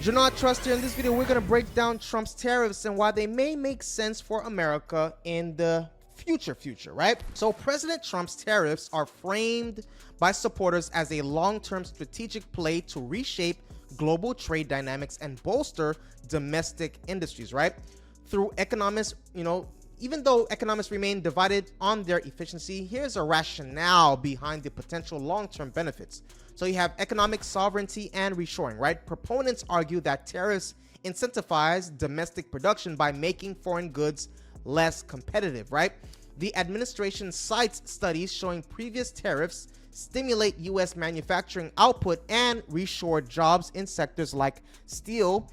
Janot Trust here. In this video, we're going to break down Trump's tariffs and why they may make sense for America in the future, right? So President Trump's tariffs are framed by supporters as a long-term strategic play to reshape global trade dynamics and bolster domestic industries, right? Through economists, even though economists remain divided on their efficiency, here's a rationale behind the potential long-term benefits. So you have economic sovereignty and reshoring, right? Proponents argue that tariffs incentivize domestic production by making foreign goods less competitive, right? The administration cites studies showing previous tariffs stimulate U.S. manufacturing output and reshore jobs in sectors like steel.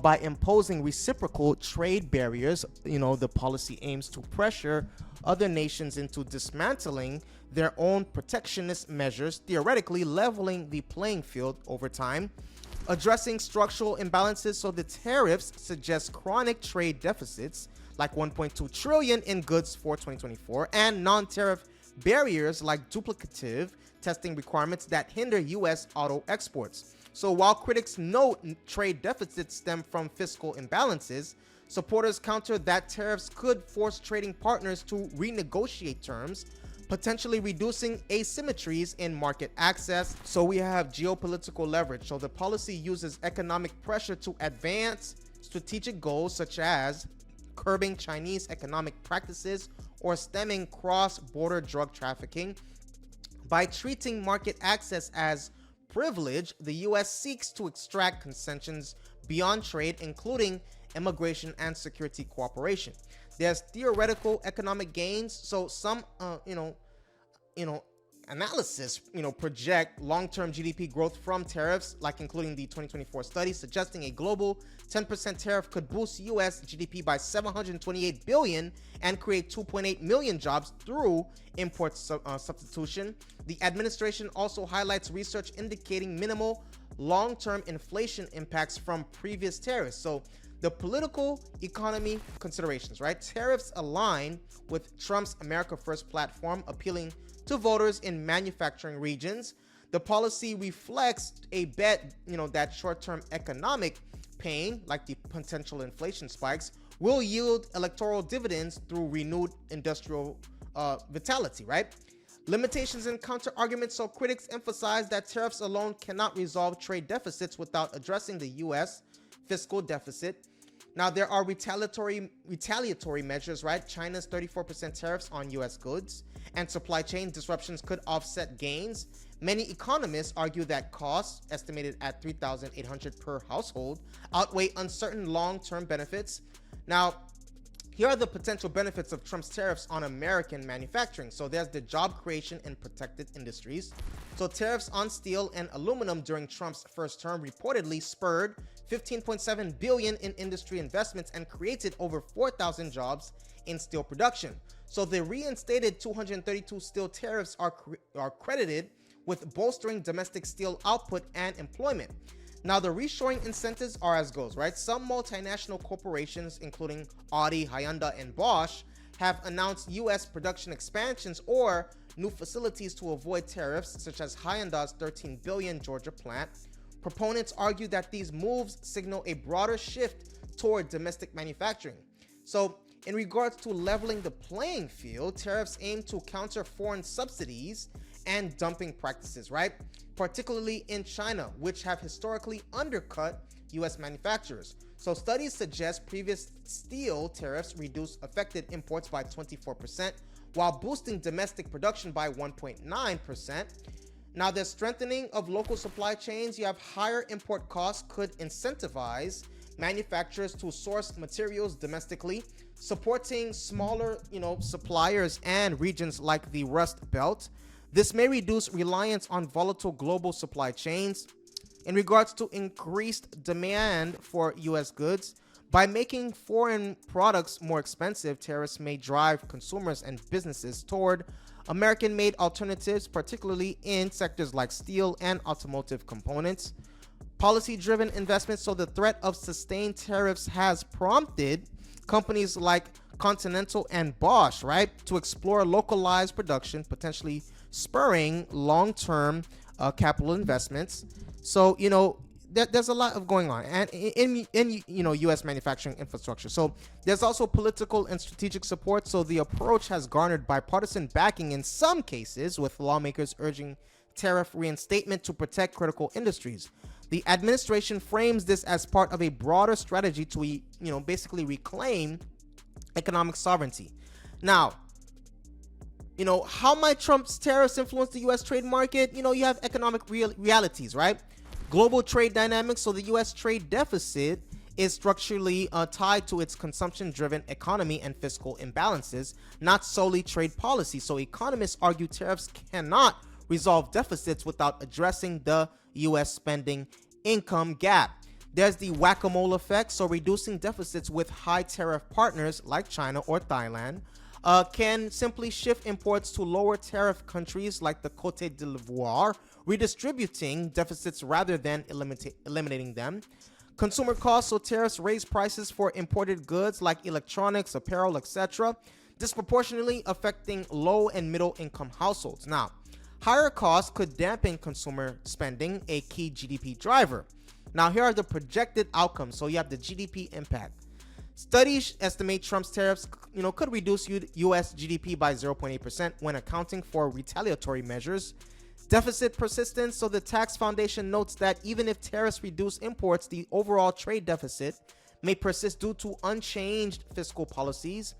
By imposing reciprocal trade barriers, the policy aims to pressure other nations into dismantling their own protectionist measures, theoretically leveling the playing field over time. Addressing structural imbalances, so the tariffs suggest chronic trade deficits like 1.2 trillion in goods for 2024 and non-tariff barriers like duplicative testing requirements that hinder U.S. auto exports. So while critics note trade deficits stem from fiscal imbalances, supporters counter that tariffs could force trading partners to renegotiate terms, potentially reducing asymmetries in market access. So we have geopolitical leverage. So the policy uses economic pressure to advance strategic goals such as curbing Chinese economic practices or stemming cross-border drug trafficking. By treating market access as privilege, the U.S. seeks to extract concessions beyond trade, including immigration and security cooperation. There's theoretical economic gains. So some, analysis, project long-term GDP growth from tariffs, like including the 2024 study suggesting a global 10% tariff could boost U.S. GDP by $728 billion and create 2.8 million jobs through import substitution. The administration also highlights research indicating minimal long-term inflation impacts from previous tariffs. So the political economy considerations, right? Tariffs align with Trump's America First platform, appealing to voters in manufacturing regions. The policy reflects a bet, that short-term economic pain, like the potential inflation spikes, will yield electoral dividends through renewed industrial vitality, right? Limitations and counter-arguments. So critics emphasize that tariffs alone cannot resolve trade deficits without addressing the U.S. fiscal deficit. Now, there are retaliatory measures, right? China's 34% tariffs on U.S. goods and supply chain disruptions could offset gains. Many economists argue that costs, estimated at $3,800 per household, outweigh uncertain long-term benefits. Now, here are the potential benefits of Trump's tariffs on American manufacturing. So there's the job creation in protected industries. So tariffs on steel and aluminum during Trump's first term reportedly spurred $15.7 billion in industry investments and created over 4,000 jobs in steel production. So the reinstated 232 steel tariffs are credited with bolstering domestic steel output and employment. Now, the reshoring incentives are as goes, right? Some multinational corporations, including Audi, Hyundai, and Bosch, have announced U.S. production expansions or new facilities to avoid tariffs, such as Hyundai's $13 billion Georgia plant. Proponents argue that these moves signal a broader shift toward domestic manufacturing. So, in regards to leveling the playing field, tariffs aim to counter foreign subsidies and dumping practices, right? Particularly in China, which have historically undercut U.S. manufacturers. So studies suggest previous steel tariffs reduced affected imports by 24%, while boosting domestic production by 1.9%. Now, the strengthening of local supply chains, you have higher import costs could incentivize manufacturers to source materials domestically, supporting smaller, suppliers and regions like the Rust Belt. This may reduce reliance on volatile global supply chains. In regards to increased demand for U.S. goods, by making foreign products more expensive, tariffs may drive consumers and businesses toward American-made alternatives, particularly in sectors like steel and automotive components. Policy-driven investments, so the threat of sustained tariffs has prompted companies like Continental and Bosch, right, to explore localized production, potentially spurring long-term capital investments. So, there's a lot of going on, and in U.S. manufacturing infrastructure. So there's also political and strategic support. So the approach has garnered bipartisan backing in some cases, with lawmakers urging tariff reinstatement to protect critical industries. The administration frames this as part of a broader strategy to basically reclaim economic sovereignty. Now, how might Trump's tariffs influence the U.S. trade market? You have economic realities, right? Global trade dynamics. So the U.S. trade deficit is structurally tied to its consumption-driven economy and fiscal imbalances, not solely trade policy. So economists argue tariffs cannot resolve deficits without addressing the U.S. spending income gap. There's the whack-a-mole effect. So reducing deficits with high tariff partners like China or Thailand can simply shift imports to lower tariff countries like the Côte d'Ivoire, redistributing deficits rather than eliminating them. Consumer costs. So tariffs raise prices for imported goods like electronics, apparel, etc., disproportionately affecting low and middle income households. Now, higher costs could dampen consumer spending, a key GDP driver. Now, here are the projected outcomes. So you have the GDP impact. Studies estimate Trump's tariffs, could reduce U.S. GDP by 0.8% when accounting for retaliatory measures. Deficit persistence. So the Tax Foundation notes that even if tariffs reduce imports, the overall trade deficit may persist due to unchanged fiscal policies.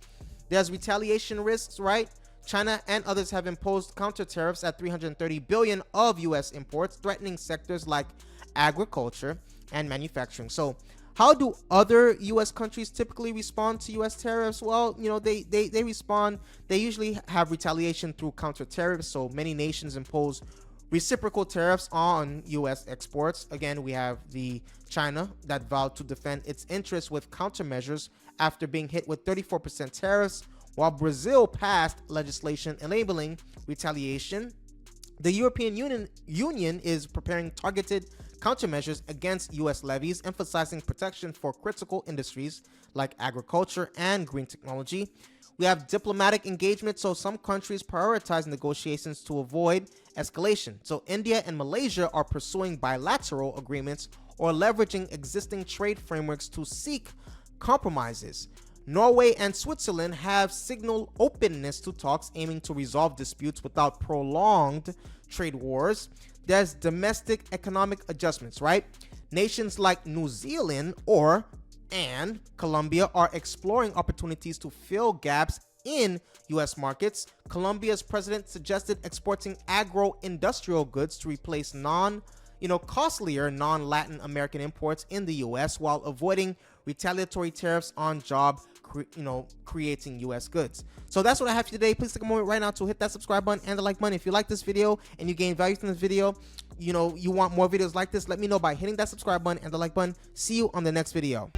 There's retaliation risks, right? China and others have imposed counter tariffs at $330 billion of U.S. imports, threatening sectors like agriculture and manufacturing. So how do other U.S. countries typically respond to U.S. tariffs? Well, they respond. They usually have retaliation through counter tariffs. So many nations impose reciprocal tariffs on U.S. exports. Again, we have the China that vowed to defend its interests with countermeasures after being hit with 34% tariffs, while Brazil passed legislation enabling retaliation. The European Union is preparing targeted countermeasures against U.S. levies, emphasizing protection for critical industries like agriculture and green technology. We have diplomatic engagement. So some countries prioritize negotiations to avoid escalation. So India and Malaysia are pursuing bilateral agreements or leveraging existing trade frameworks to seek compromises. Norway and Switzerland have signaled openness to talks aiming to resolve disputes without prolonged trade wars. There's domestic economic adjustments, right? Nations like New Zealand and Colombia are exploring opportunities to fill gaps in U.S. markets. Colombia's president suggested exporting agro-industrial goods to replace costlier non-Latin American imports in the U.S. while avoiding retaliatory tariffs on creating U.S. goods. So that's what I have for you today. Please take a moment right now to hit that subscribe button and the like button. If you like this video and you gain value from this video, you want more videos like this, let me know by hitting that subscribe button and the like button. See you on the next video.